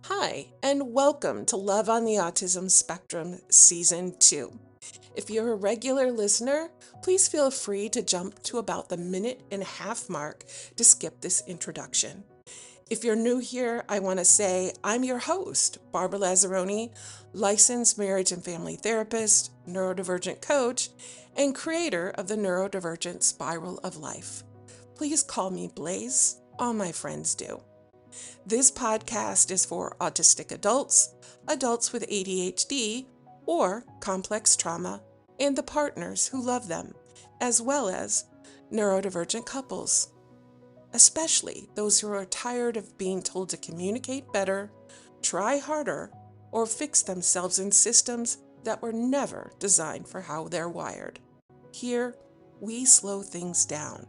Hi, and welcome to Love on the Autism Spectrum Season 2. If you're a regular listener, please feel free to jump to about the minute and a half mark to skip this introduction. If you're new here, I want to say I'm your host, Barbara Lazzaroni, licensed marriage and family therapist, neurodivergent coach, and creator of the Neurodivergent Spiral of Life. Please call me Blaze. All my friends do. This podcast is for autistic adults, adults with ADHD or complex trauma, and the partners who love them, as well as neurodivergent couples, especially those who are tired of being told to communicate better, try harder, or fix themselves in systems that were never designed for how they're wired. Here, we slow things down.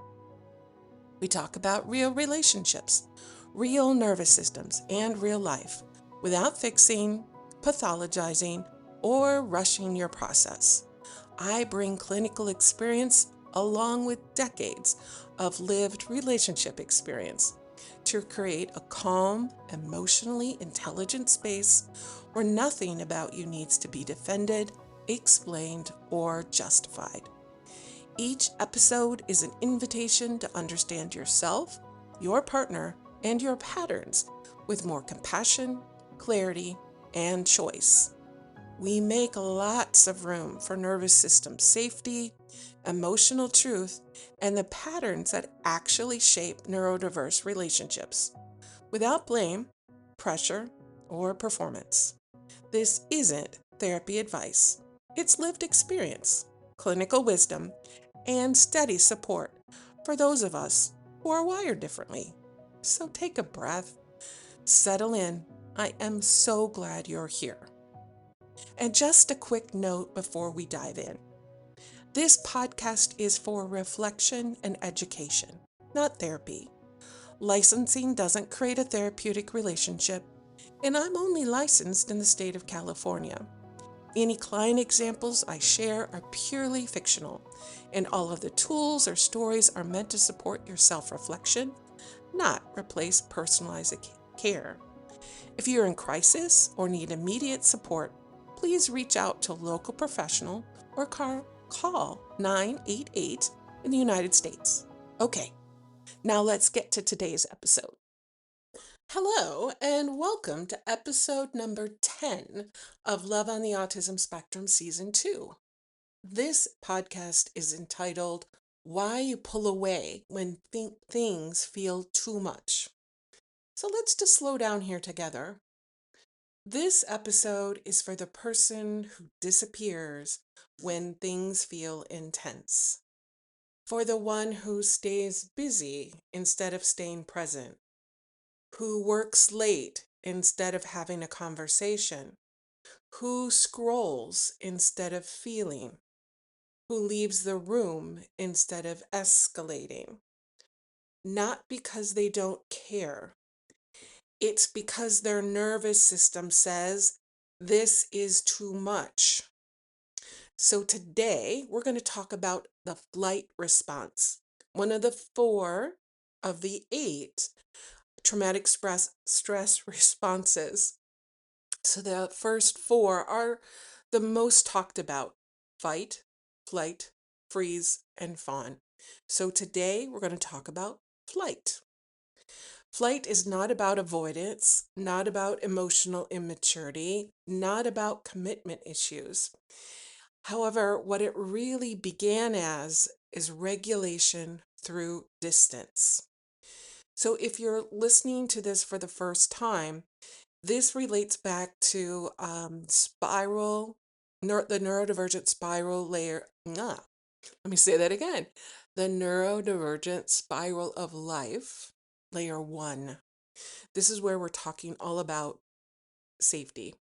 We talk about real relationships, real nervous systems, and real life without fixing, pathologizing, or rushing your process. I bring clinical experience along with decades of lived relationship experience to create a calm, emotionally intelligent space where nothing about you needs to be defended, explained, or justified. Each episode is an invitation to understand yourself, your partner, and your patterns with more compassion, clarity, and choice. We make lots of room for nervous system safety, emotional truth, and the patterns that actually shape neurodiverse relationships without blame, pressure, or performance. This isn't therapy advice. It's lived experience, clinical wisdom, and steady support for those of us who are wired differently. So take a breath, settle in. I am so glad you're here. And just a quick note before we dive in. This podcast is for reflection and education, not therapy. Licensing doesn't create a therapeutic relationship, and I'm only licensed in the state of California. Any client examples I share are purely fictional, and all of the tools or stories are meant to support your self-reflection, not replace personalized care. If you're in crisis or need immediate support, please reach out to a local professional or call 988 in the United States. Okay, now let's get to today's episode. Hello, and welcome to episode number 10 of Love on the Autism Spectrum Season 2. This podcast is entitled Why You Pull Away When Things Feel Too Much. So let's just slow down here together. This episode is for the person who disappears when things feel intense, for the one who stays busy instead of staying present, who works late instead of having a conversation, who scrolls instead of feeling, who leaves the room instead of escalating. Not because they don't care, it's because their nervous system says, this is too much. So today we're going to talk about the flight response, one of the 4 of the 8 traumatic stress responses. So the first 4 are the most talked about: fight, flight, freeze, and fawn. So today we're going to talk about flight. Flight is not about avoidance, not about emotional immaturity, not about commitment issues. However, what it really began as is regulation through distance. So if you're listening to this for the first time, this relates back to the neurodivergent spiral layer. Let me say that again. The neurodivergent spiral of life, layer 1. This is where we're talking all about safety,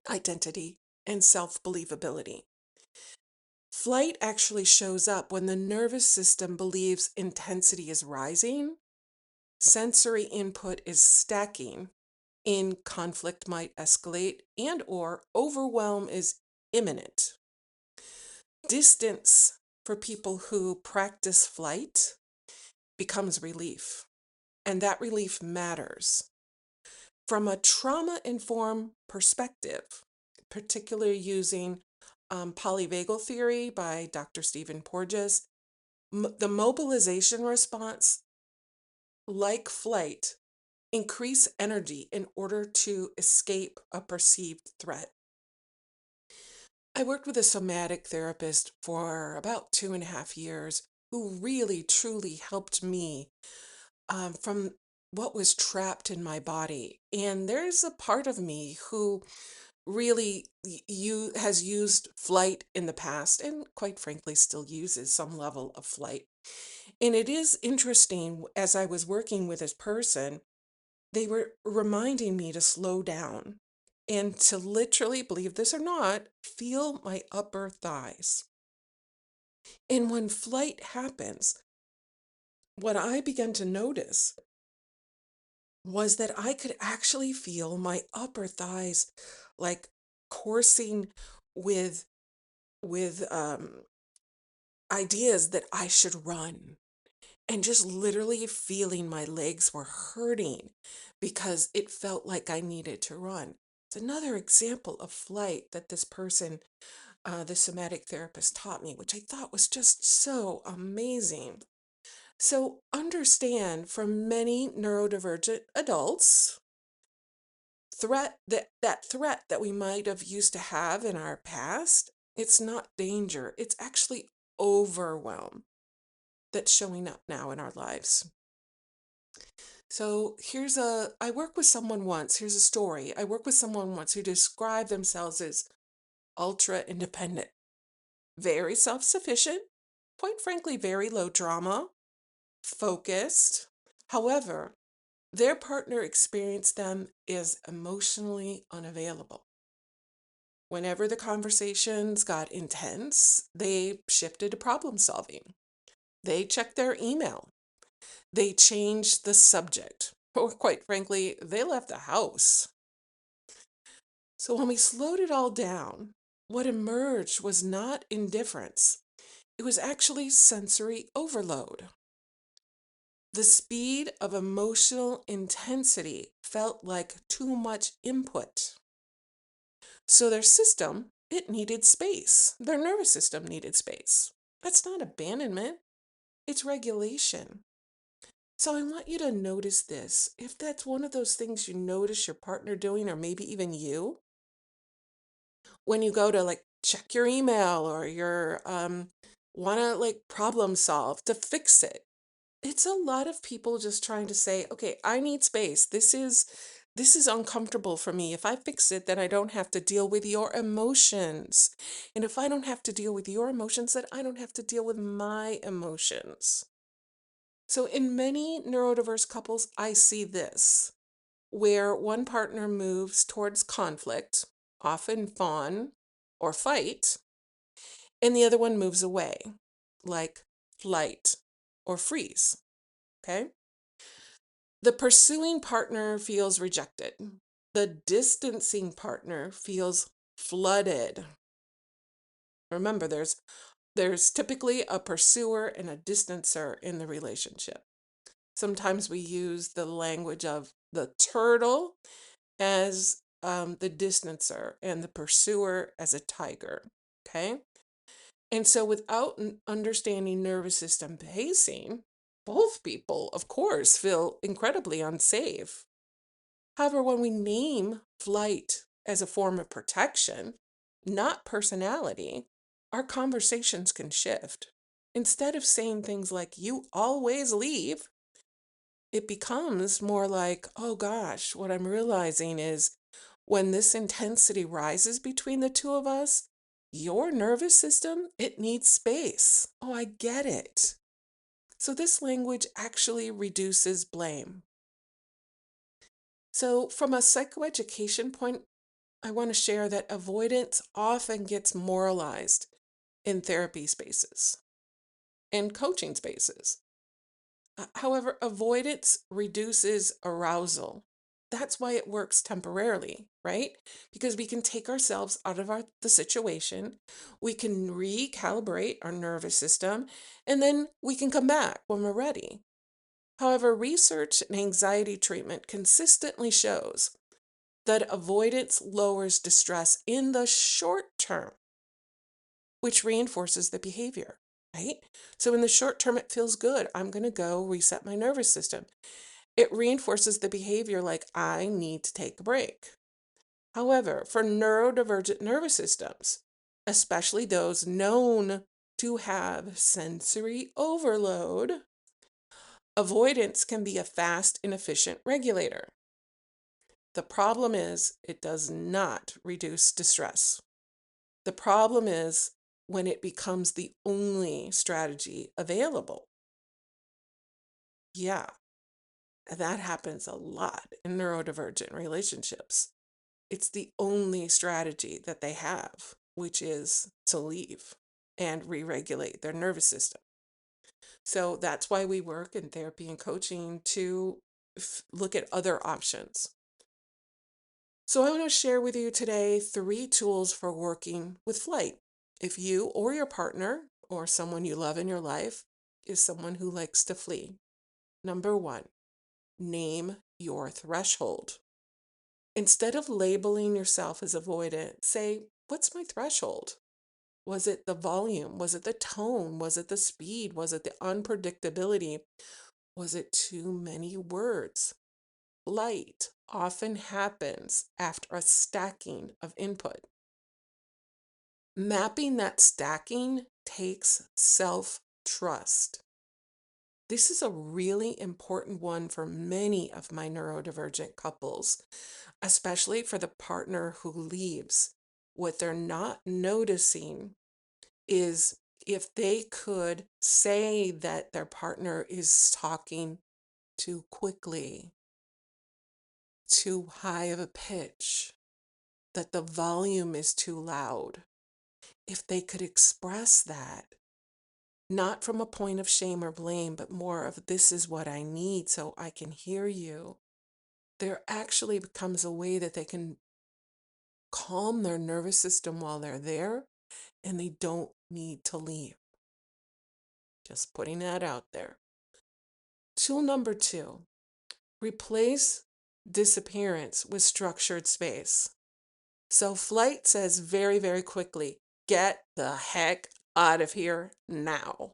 identity, and self-believability. Flight actually shows up when the nervous system believes intensity is rising, sensory input is stacking, in conflict might escalate, and or overwhelm is imminent. Distance for people who practice flight becomes relief, and that relief matters. From a trauma-informed perspective, particularly using polyvagal theory by Dr. Stephen Porges, the mobilization response, like flight, increase energy in order to escape a perceived threat. I worked with a somatic therapist for about 2.5 years who really truly helped me from what was trapped in my body. And there's a part of me who really has used flight in the past and quite frankly still uses some level of flight. And it is interesting, as I was working with this person, they were reminding me to slow down and to literally, believe this or not, feel my upper thighs. And when flight happens, what I began to notice was that I could actually feel my upper thighs like coursing with with ideas that I should run, and just literally feeling my legs were hurting because it felt like I needed to run. It's another example of flight that this person, the somatic therapist, taught me, which I thought was just so amazing. So understand, for many neurodivergent adults, that threat that we might have used to have in our past, it's not danger, it's actually overwhelm that's showing up now in our lives. So I worked with someone once, here's a story. I worked with someone once who described themselves as ultra independent, very self-sufficient, quite frankly, very low drama, focused. However, their partner experienced them as emotionally unavailable. Whenever the conversations got intense, they shifted to problem solving. They checked their email. They changed the subject. Or quite frankly, they left the house. So when we slowed it all down, what emerged was not indifference. It was actually sensory overload. The speed of emotional intensity felt like too much input. So their system, it needed space. Their nervous system needed space. That's not abandonment, it's regulation. So I want you to notice this. If that's one of those things you notice your partner doing, or maybe even you, when you go to like check your email or your want to like problem solve to fix it, it's a lot of people just trying to say, okay, I need space. This is uncomfortable for me. If I fix it, then I don't have to deal with your emotions. And if I don't have to deal with your emotions, then I don't have to deal with my emotions. So in many neurodiverse couples, I see this, where one partner moves towards conflict, often fawn or fight, and the other one moves away, like flight or freeze. Okay? The pursuing partner feels rejected. The distancing partner feels flooded. Remember, there's typically a pursuer and a distancer in the relationship. Sometimes we use the language of the turtle as the distancer and the pursuer as a tiger. Okay? And so without understanding nervous system pacing, both people, of course, feel incredibly unsafe. However, when we name flight as a form of protection, not personality, our conversations can shift. Instead of saying things like, you always leave, it becomes more like, oh gosh, what I'm realizing is when this intensity rises between the two of us, your nervous system, it needs space. Oh, I get it. So this language actually reduces blame. So from a psychoeducation point, I want to share that avoidance often gets moralized in therapy spaces and coaching spaces. However, avoidance reduces arousal. That's why it works temporarily, right? Because we can take ourselves out of the situation, we can recalibrate our nervous system, and then we can come back when we're ready. However, research in anxiety treatment consistently shows that avoidance lowers distress in the short term, which reinforces the behavior, right? So in the short term, it feels good. I'm going to go reset my nervous system. It reinforces the behavior like I need to take a break. However, for neurodivergent nervous systems, especially those known to have sensory overload, avoidance can be a fast and efficient regulator. The problem is it does not reduce distress. The problem is when it becomes the only strategy available. Yeah, that happens a lot in neurodivergent relationships. It's the only strategy that they have, which is to leave and re-regulate their nervous system. So that's why we work in therapy and coaching to look at other options. So I want to share with you today 3 tools for working with flight. If you or your partner or someone you love in your life is someone who likes to flee. Number 1, name your threshold. Instead of labeling yourself as avoidant, say, what's my threshold? Was it the volume? Was it the tone? Was it the speed? Was it the unpredictability? Was it too many words? Flight often happens after a stacking of input. Mapping that stacking takes self-trust. This is a really important one for many of my neurodivergent couples, especially for the partner who leaves. What they're not noticing is if they could say that their partner is talking too quickly, too high of a pitch, that the volume is too loud. If they could express that, not from a point of shame or blame, but more of this is what I need so I can hear you, there actually becomes a way that they can calm their nervous system while they're there and they don't need to leave. Just putting that out there. Tool number 2, replace disappearance with structured space. So flight says very, very quickly, get the heck out of here now.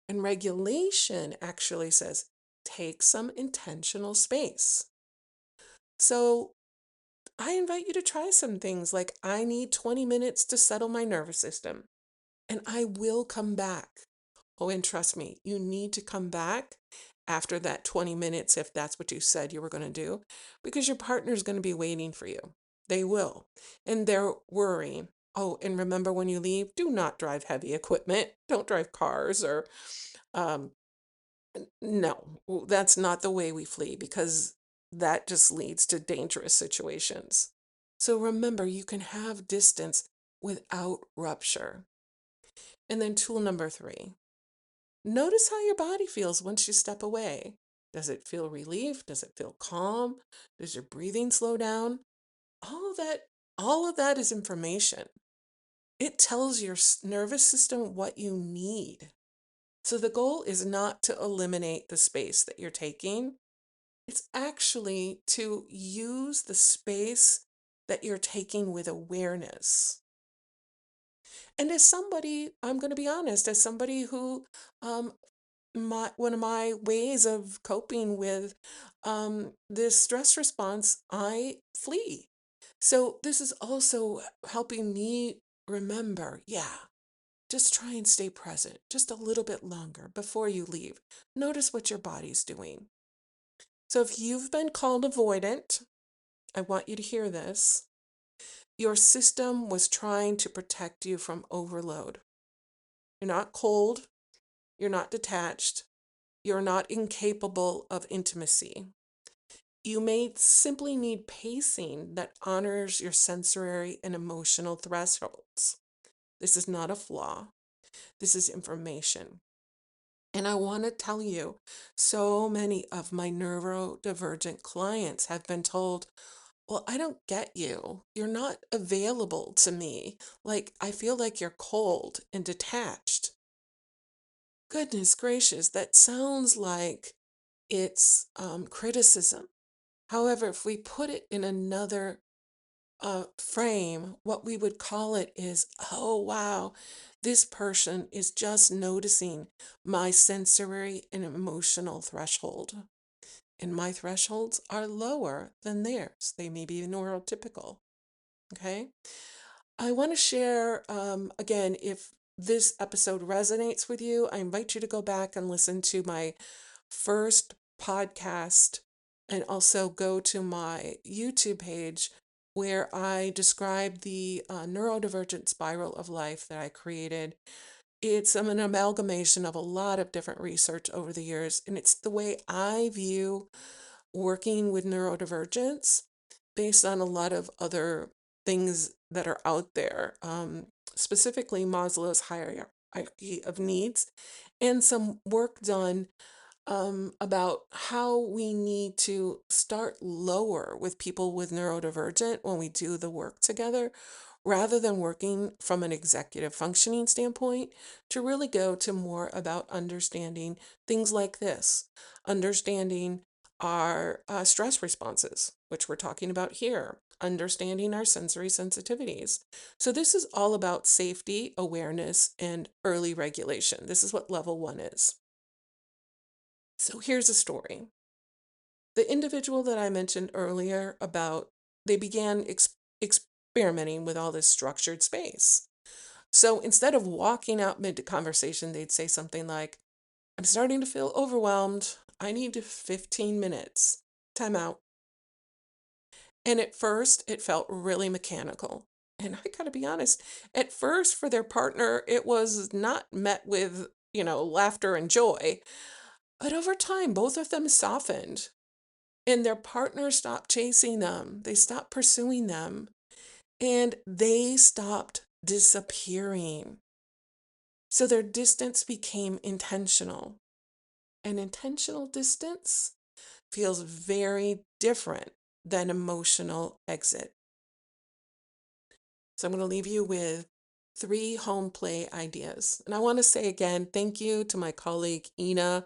And regulation actually says, take some intentional space. So I invite you to try some things like I need 20 minutes to settle my nervous system and I will come back. Oh, and trust me, you need to come back after that 20 minutes if that's what you said you were going to do, because your partner's going to be waiting for you. They will. And they're worrying. Oh, and remember when you leave, do not drive heavy equipment. Don't drive cars or, um, no, that's not the way we flee because that just leads to dangerous situations. So remember, you can have distance without rupture. And then tool number 3, notice how your body feels once you step away. Does it feel relief? Does it feel calm? Does your breathing slow down? All of that, all of that is information. It tells your nervous system what you need. So the goal is not to eliminate the space that you're taking. It's actually to use the space that you're taking with awareness. And as somebody, I'm going to be honest, as somebody who um, one of my ways of coping with this stress response, I flee. So this is also helping me remember, yeah, just try and stay present just a little bit longer before you leave. Notice what your body's doing. So if you've been called avoidant, I want you to hear this. Your system was trying to protect you from overload. You're not cold. You're not detached. You're not incapable of intimacy. You may simply need pacing that honors your sensory and emotional thresholds. This is not a flaw. This is information. And I want to tell you, so many of my neurodivergent clients have been told, well, I don't get you. You're not available to me. Like, I feel like you're cold and detached. Goodness gracious, that sounds like it's criticism. However, if we put it in another frame, what we would call it is, oh, wow, this person is just noticing my sensory and emotional threshold. And my thresholds are lower than theirs. They may be neurotypical. Okay. I want to share, again, if this episode resonates with you, I invite you to go back and listen to my first podcast and also go to my YouTube page where I describe the neurodivergent spiral of life that I created. It's an amalgamation of a lot of different research over the years, and it's the way I view working with neurodivergence based on a lot of other things that are out there, specifically Maslow's hierarchy of needs, and some work done about how we need to start lower with people with neurodivergent when we do the work together, rather than working from an executive functioning standpoint, to really go to more about understanding things like this, understanding our stress responses, which we're talking about here, understanding our sensory sensitivities. So this is all about safety, awareness, and early regulation. This is what level 1 is. So here's a story. The individual that I mentioned earlier about, they began experimenting with all this structured space. So instead of walking out mid-conversation, they'd say something like, I'm starting to feel overwhelmed. I need 15 minutes. Time out. And at first, it felt really mechanical. And I gotta be honest, at first, for their partner, it was not met with, laughter and joy. But over time, both of them softened and their partner stopped chasing them. They stopped pursuing them and they stopped disappearing. So their distance became intentional. And intentional distance feels very different than emotional exit. So I'm going to leave you with 3 home play ideas. And I want to say again, thank you to my colleague, Ina.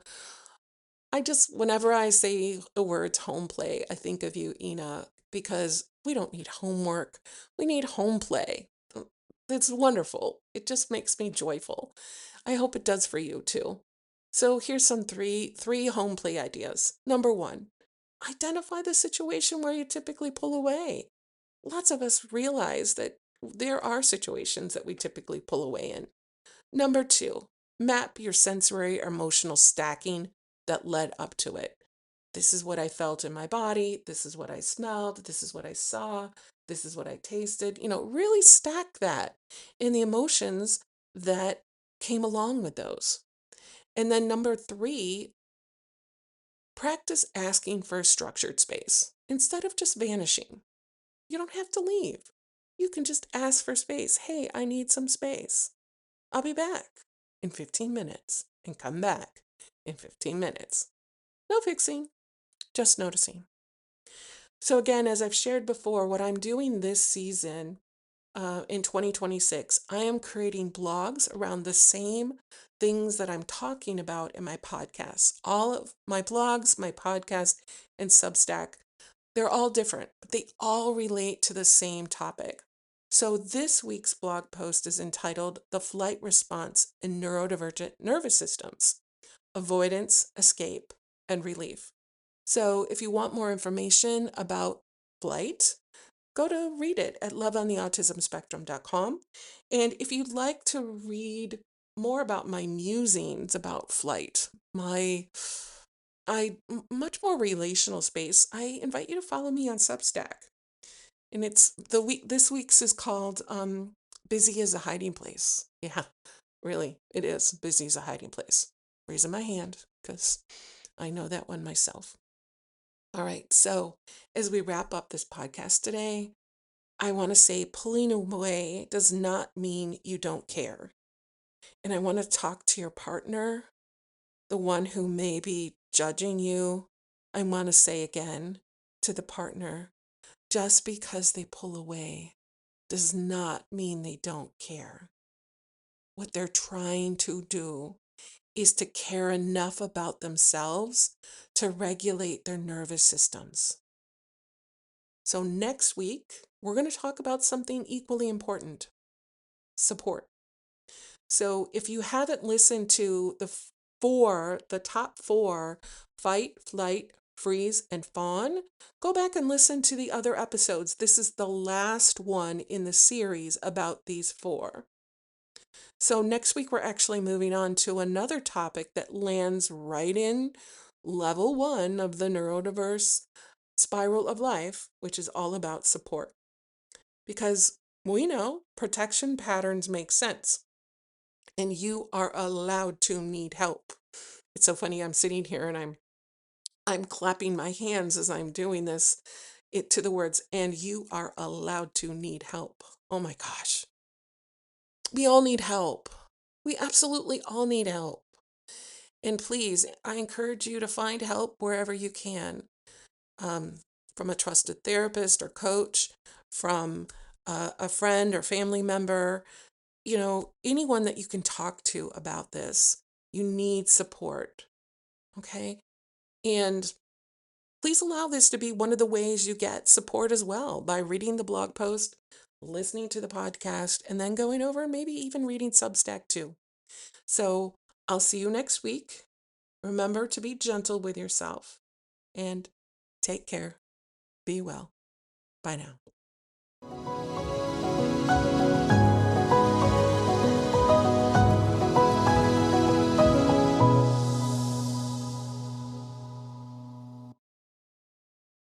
Whenever I say the words home play, I think of you, Ina, because we don't need homework. We need home play. It's wonderful. It just makes me joyful. I hope it does for you too. So here's some three home play ideas. Number 1, identify the situation where you typically pull away. Lots of us realize that there are situations that we typically pull away in. Number 2, map your sensory or emotional stacking that led up to it. This is what I felt in my body. This is what I smelled. This is what I saw. This is what I tasted. Really stack that in the emotions that came along with those. And then number 3, practice asking for a structured space instead of just vanishing. You don't have to leave. You can just ask for space. Hey, I need some space. I'll be back in 15 minutes and come back in 15 minutes. No fixing, just noticing. So again, as I've shared before, what I'm doing this season in 2026, I am creating blogs around the same things that I'm talking about in my podcasts. All of my blogs, my podcast, and Substack, they're all different, but they all relate to the same topic. So this week's blog post is entitled The Flight Response in Neurodivergent Nervous Systems: Avoidance, Escape, and Relief. So if you want more information about flight, go to read it at loveontheautismspectrum.com. And if you'd like to read more about my musings about flight, much more relational space, I invite you to follow me on Substack. And this week's is called Busy is a Hiding Place. Yeah, really, it is. Busy is a hiding place. Raising my hand because I know that one myself. All right, so as we wrap up this podcast today, I want to say pulling away does not mean you don't care. And I want to talk to your partner, the one who may be judging you. I want to say again to the partner, just because they pull away does not mean they don't care. What they're trying to do is to care enough about themselves to regulate their nervous systems. So next week, we're going to talk about something equally important: support. So if you haven't listened to the top four, fight, flight, freeze, and fawn, go back and listen to the other episodes. This is the last one in the series about these four. So next week, we're actually moving on to another topic that lands right in level 1 of the neurodiverse spiral of life, which is all about support. Because we know protection patterns make sense, and you are allowed to need help. It's so funny, I'm sitting here and I'm clapping my hands as I'm doing this to the words, and you are allowed to need help. Oh my gosh. We all need help. We absolutely all need help. And please, I encourage you to find help wherever you can, um, from a trusted therapist or coach, from a friend or family member, anyone that you can talk to about this. You need support, okay? And please allow this to be one of the ways you get support as well, by reading the blog post, listening to the podcast, and then going over and maybe even reading Substack too. So I'll see you next week. Remember to be gentle with yourself and take care. Be well. Bye now.